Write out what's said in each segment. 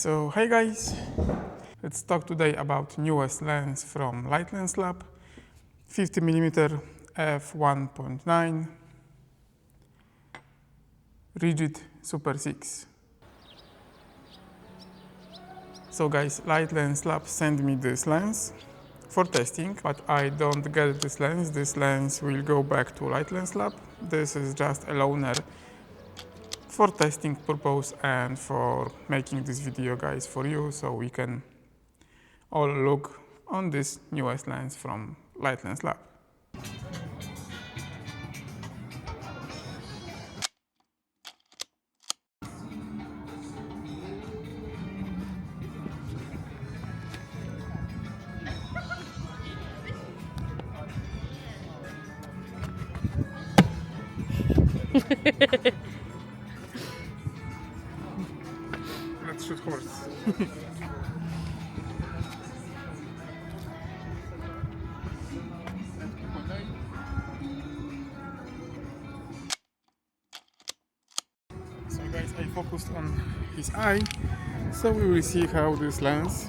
So hey guys, let's talk today about newest lens from Leica Lab, 50mm f1.9 Rigid Super 6. So guys, Leica Lab sent me this lens for testing, but I don't get this lens. This lens will go back to Leica Lab. This is just a loaner for testing purpose and for making this video, guys, for you, so we can all look on this newest lens from Leica Lab. Let's shoot horse. So guys, I focused on his eye, so we will see how this lens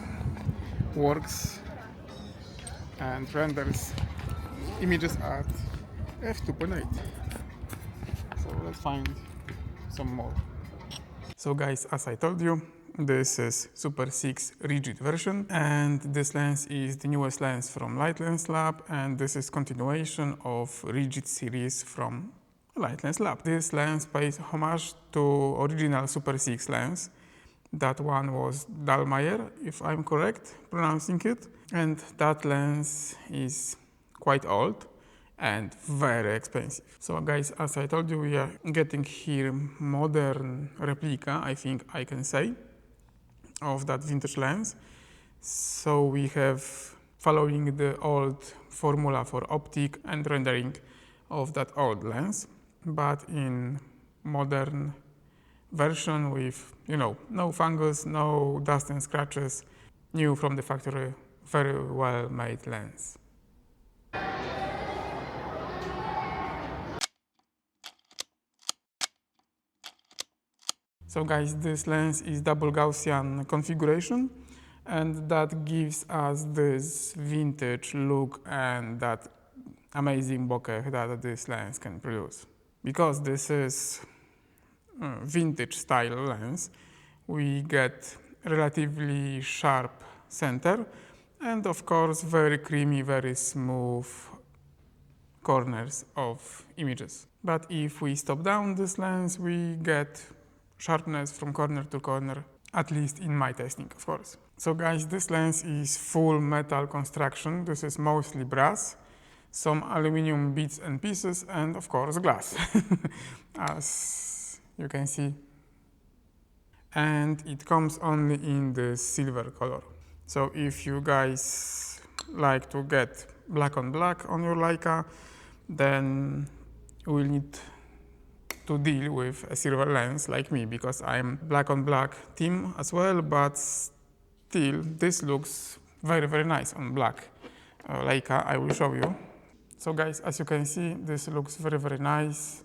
works and renders images at f2.8. So let's find some more. So guys, as I told you, this is Super 6 Rigid version, and this lens is the newest lens from Leica Lab, and this is continuation of Rigid series from Leica Lab. This lens pays homage to original Super 6 lens. That one was Dallmeyer, if I'm correct pronouncing it, and that lens is quite old and very expensive. So guys, as I told you, we are getting here modern replica, I think I can say, of that vintage lens. So we have following the old formula for optic and rendering of that old lens, but in modern version with, no fungus, no dust and scratches, new from the factory, very well made lens. So guys, this lens is double Gaussian configuration, and that gives us this vintage look and that amazing bokeh that this lens can produce. Because this is vintage style lens, we get relatively sharp center and of course very creamy, very smooth corners of images. But if we stop down this lens, we get sharpness from corner to corner, at least in my testing, of course. So guys, this lens is full metal construction. This is mostly brass, some aluminum bits and pieces, and of course glass, as you can see. And it comes only in the silver color. So if you guys like to get black on black on your Leica, then you will need to deal with a silver lens like me, because I'm black on black team as well, but still this looks very, very nice on black Leica. I will show you. So guys, as you can see, this looks very, very nice,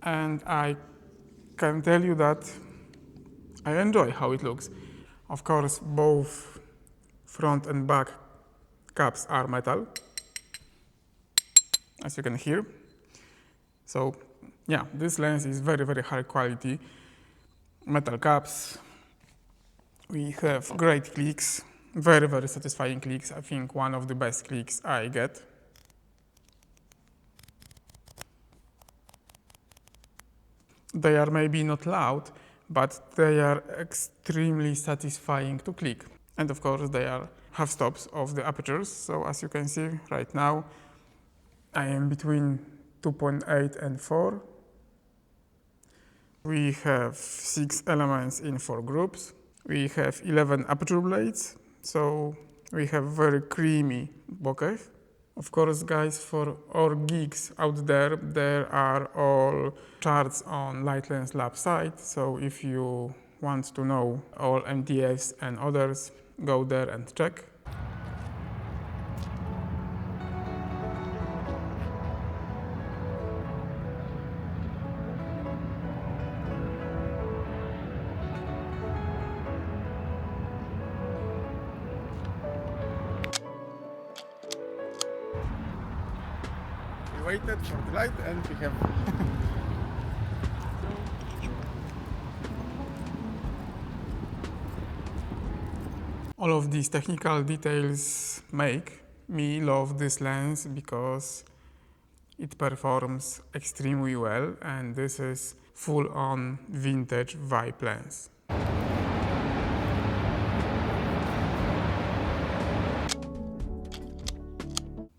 and I can tell you that I enjoy how it looks. Of course, both front and back caps are metal, as you can hear. So yeah, this lens is very, very high quality metal caps. We have great clicks, very, very satisfying clicks. I think one of the best clicks I get. They are maybe not loud, but they are extremely satisfying to click. And of course they are half stops of the apertures. So as you can see right now, I am between 2.8 and 4. We have 6 elements in 4 groups. We have 11 aperture blades, so we have very creamy bokeh. Of course, guys, for all geeks out there, there are all charts on Leica Lab site, so if you want to know all MTFs and others, go there and check. waited for the light and we have all of these technical details make me love this lens because it performs extremely well, and this is full-on vintage vibe lens.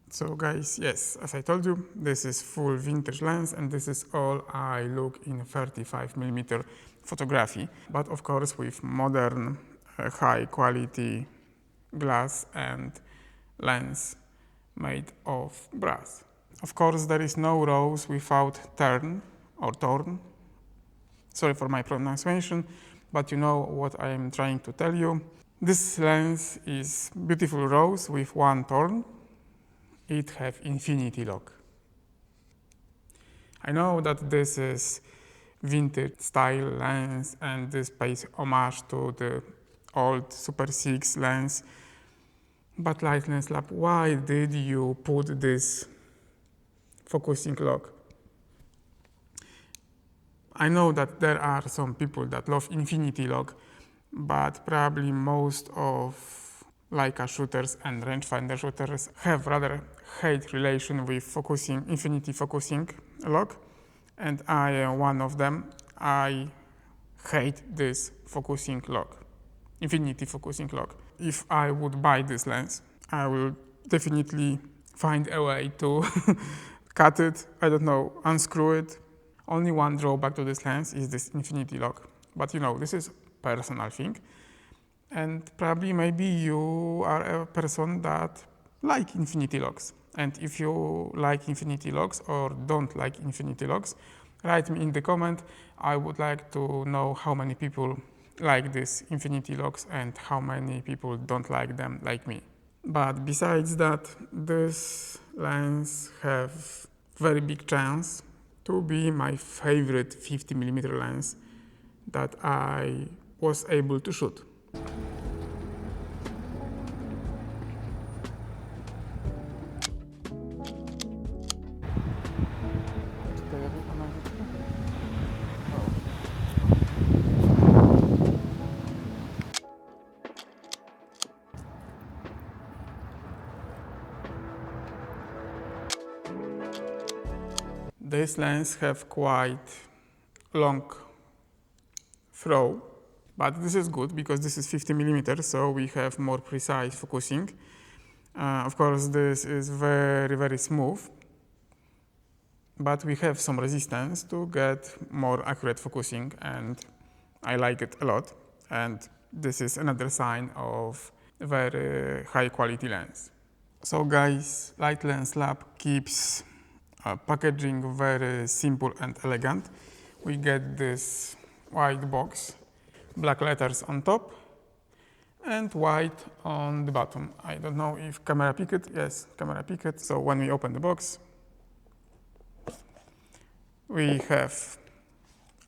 So guys, yes, as I told you, this is full vintage lens and this is all I look in 35mm photography, but of course with modern high quality glass and lens made of brass. Of course there is no rose without turn or torn. Sorry for my pronunciation, but you know what I am trying to tell you. This lens is beautiful rose with one torn. It have infinity lock. I know that this is vintage style lens and this pays homage to the old Super 6 lens, but Light Lens Lab, why did you put this focusing lock? I know that there are some people that love infinity lock, but probably most of Leica shooters and rangefinder shooters have rather hate relation with focusing, infinity focusing lock, and I am one of them. I hate this focusing lock, infinity focusing lock. If I would buy this lens, I will definitely find a way to cut it, I don't know, unscrew it. Only one drawback to this lens is this infinity lock, but you know, this is personal thing. And probably maybe you are a person that like infinity locks. And if you like infinity locks or don't like infinity locks, write me in the comment. I would like to know how many people like this infinity locks and how many people don't like them like me. But besides that, this lens have very big chance to be my favorite 50mm lens that I was able to shoot. This lens have quite long throw, but this is good because this is 50mm, so we have more precise focusing. Of course, this is very smooth, but we have some resistance to get more accurate focusing, and I like it a lot. And this is another sign of very high quality lens. So guys, Light Lens Lab keeps packaging very simple and elegant. We get this white box, black letters on top and white on the bottom. I don't know if camera picked it. Yes, camera picked it. So when we open the box, we have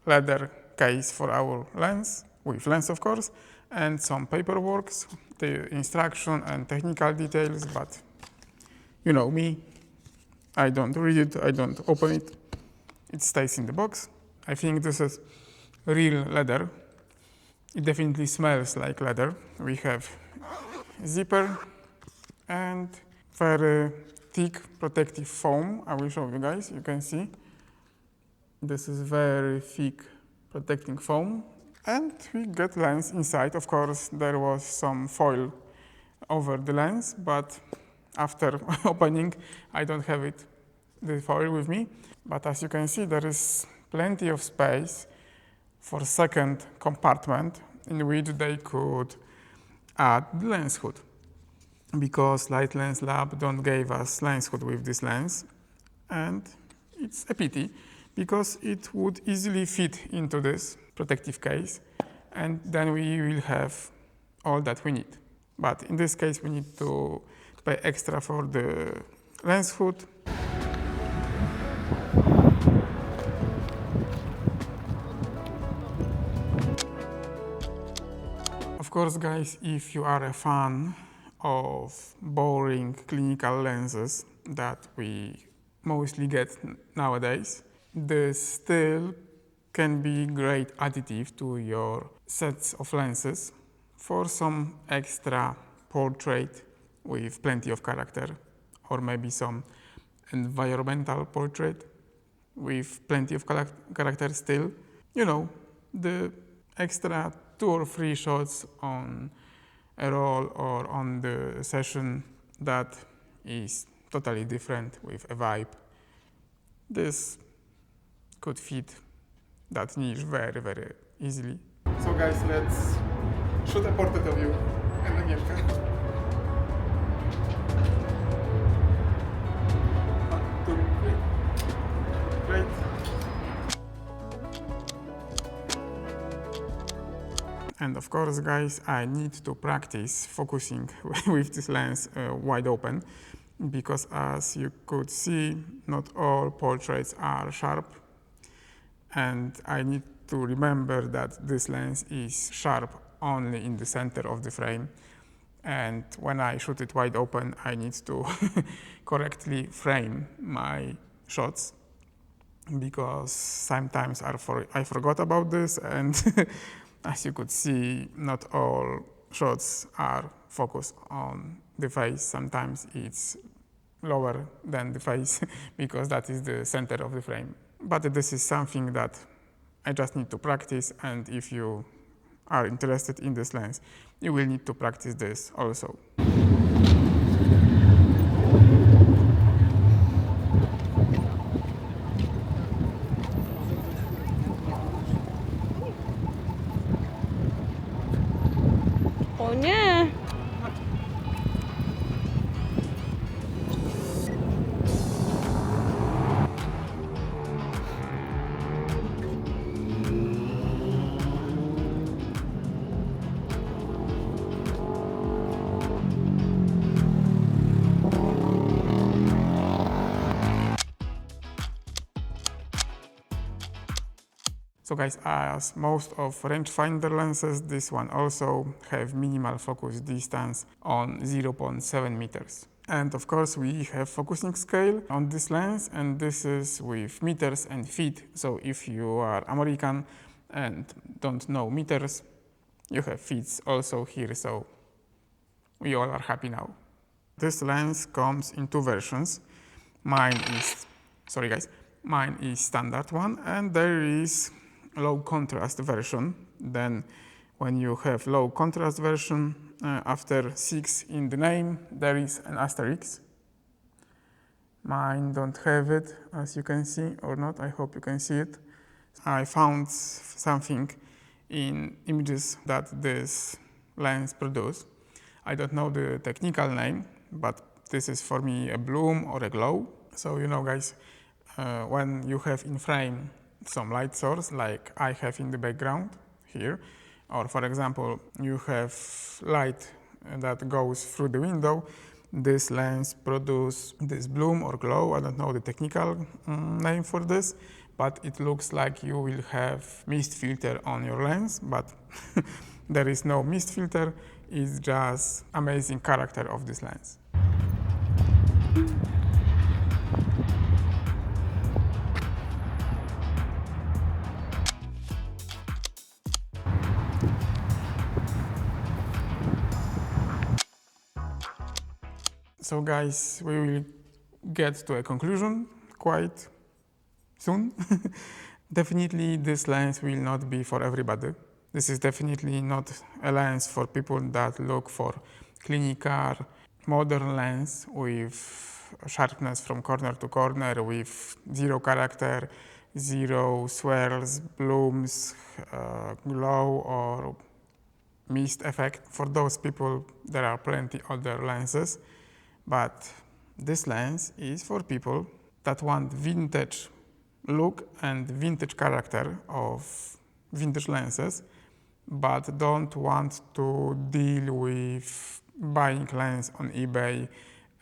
leather case for our lens, with lens of course, and some paperwork, the instruction and technical details, but you know me, I don't read it, I don't open it, it stays in the box. I think this is real leather. It definitely smells like leather. We have zipper and very thick protective foam. I will show you guys, you can see. This is very thick protecting foam. And we get lens inside. Of course, there was some foil over the lens, but after opening, I don't have it, the foil with me. But as you can see, there is plenty of space for second compartment in which they could add the lens hood. Because Light Lens Lab don't give us lens hood with this lens, and it's a pity because it would easily fit into this protective case, and then we will have all that we need. But in this case, we need to pay extra for the lens hood. Of course, guys, if you are a fan of boring clinical lenses that we mostly get nowadays. This still can be great additive to your sets of lenses for some extra portrait with plenty of character, or maybe some environmental portrait with plenty of character still. You know, the extra 2 or 3 shots on a roll or on the session that is totally different with a vibe. This could fit that niche very, very easily. So guys, let's shoot a portrait of you and Anielka. 1, 2, 3. Great. And of course, guys, I need to practice focusing with this lens wide open, because as you could see, not all portraits are sharp, and I need to remember that this lens is sharp only in the center of the frame, and when I shoot it wide open, I need to correctly frame my shots, because sometimes I forgot about this, and as you could see, not all shots are focused on the face. Sometimes it's lower than the face because that is the center of the frame. But this is something that I just need to practice, and if you are interested in this lens, you will need to practice this also. O nie! So guys, as most of rangefinder lenses, this one also have minimal focus distance on 0.7 meters. And of course, we have focusing scale on this lens, and this is with meters and feet. So if you are American and don't know meters, you have feet also here, so we all are happy now. This lens comes in 2 versions. Mine is standard one, and there is low contrast version. Then when you have low contrast version, after 6 in the name, there is an asterisk. Mine don't have it, as you can see, or not. I hope you can see it. I found something in images that this lens produces. I don't know the technical name, but this is for me a bloom or a glow. So you know, guys, when you have in frame some light source like I have in the background here, or for example you have light that goes through the window, this lens produces this bloom or glow. I don't know the technical name for this, but it looks like you will have mist filter on your lens, but there is no mist filter. It's just amazing character of this lens. So guys, we will get to a conclusion quite soon. Definitely this lens will not be for everybody. This is definitely not a lens for people that look for clinical, modern lens with sharpness from corner to corner, with 0 character, 0 swirls, blooms, glow or mist effect. For those people, there are plenty other lenses. But this lens is for people that want vintage look and vintage character of vintage lenses, but don't want to deal with buying lens on eBay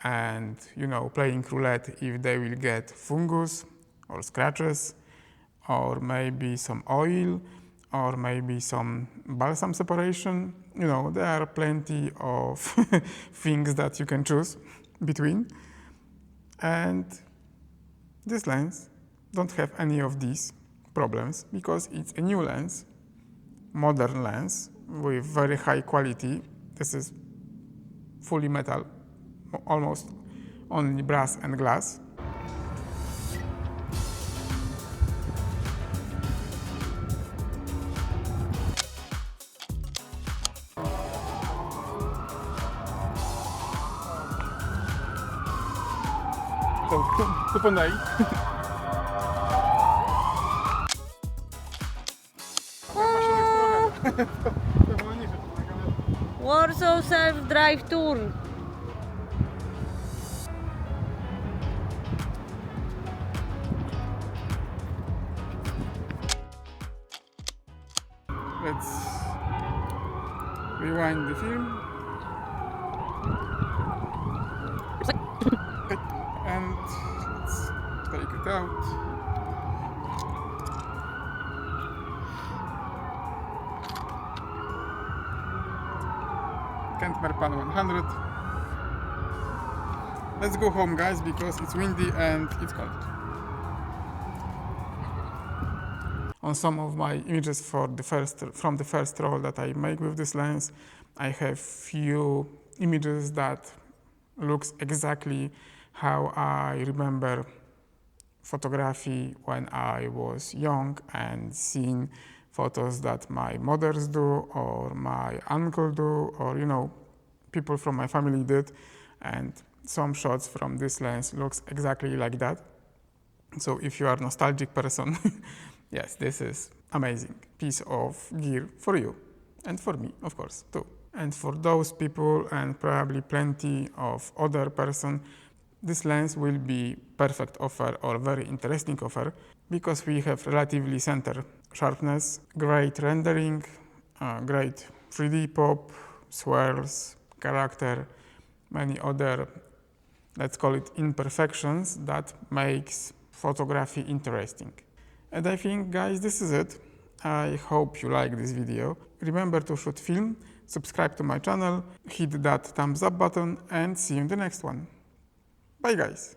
and, you know, playing roulette if they will get fungus or scratches, or maybe some oil, or maybe some balsam separation. You know, there are plenty of things that you can choose between. And This lens don't have any of these problems because it's a new lens, modern lens with very high quality. This is fully metal, almost only brass and glass. So, tu po dai. Warsaw Self-Drive Tour. Let's rewind the film. And let's take it out. Kentmerpan 100. Let's go home, guys, because it's windy and it's cold. On some of my images from the first roll that I make with this lens, I have few images that looks exactly how I remember photography when I was young, and seeing photos that my mothers do or my uncle do, or people from my family did, and some shots from this lens looks exactly like that. So if you are a nostalgic person, yes, this is amazing piece of gear for you and for me, of course, too. And for those people and probably plenty of other person, this lens will be perfect offer or very interesting offer because we have relatively center sharpness, great rendering, great 3D pop, swirls, carracter, many other, let's call it imperfections that makes photography interesting. And I think, guys, this is it. I hope you like this video. Remember to shoot film, subscribe to my channel, hit that thumbs up button, and see you in the next one. Bye, guys.